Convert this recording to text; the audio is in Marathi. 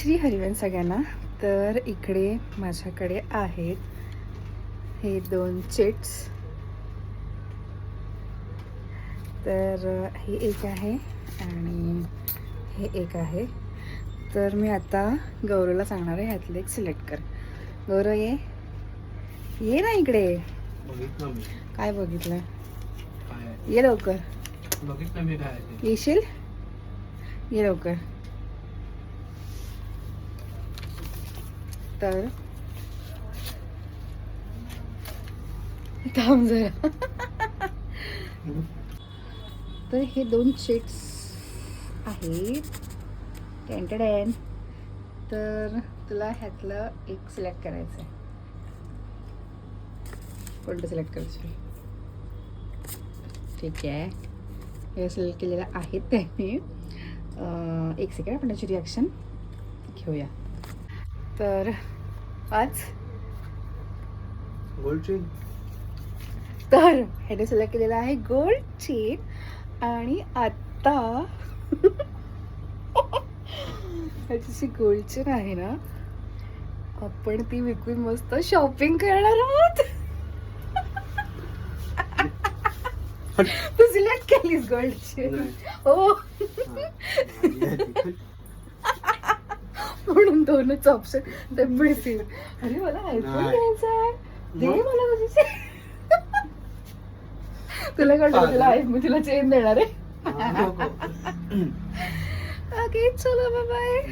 श्री हरिवंश सगळ्यांना. तर इकडे माझ्याकडे आहेत हे 2 चिट्स. तर हे एक आहे आणि हे एक आहे. तर मी आता गौरवला सांगणार आहे ह्यातलं एक सिलेक्ट कर. गौरव ये ना इकडे. काय बघितलं? ये लवकर. येशील? ये लवकर. तर थांब जरा. तर हे 2 चिट्स आहेत. टेंटेडेन. तर तुला ह्यातलं एक सिलेक्ट करायचं आहे. कोणतं सिलेक्ट करायचं? ठीक आहे, हे सिलेक्ट केलेलं आहेत त्यांनी. एक सेकंड आपण त्याची रिॲक्शन घेऊया. तर आज गोल्ड चेन. तर ह्याने सिलेक्ट केलेलं आहे गोल्ड चेन. आणि आता ह्याची जी गोल्ड चेन आहे ना, आपण ती विकून मस्त शॉपिंग करणार आहोत. तू सिलेक्ट केलीस गोल्ड चेन? हो. म्हणून 2च ऑप्शन ते मिळतील. अरे मला आयफोन घ्यायचा आहे, दे मला तुझी. तुला कळलं तुला आहे, मी तुला चेन देणार आहे. ओके चलो बाय बाय.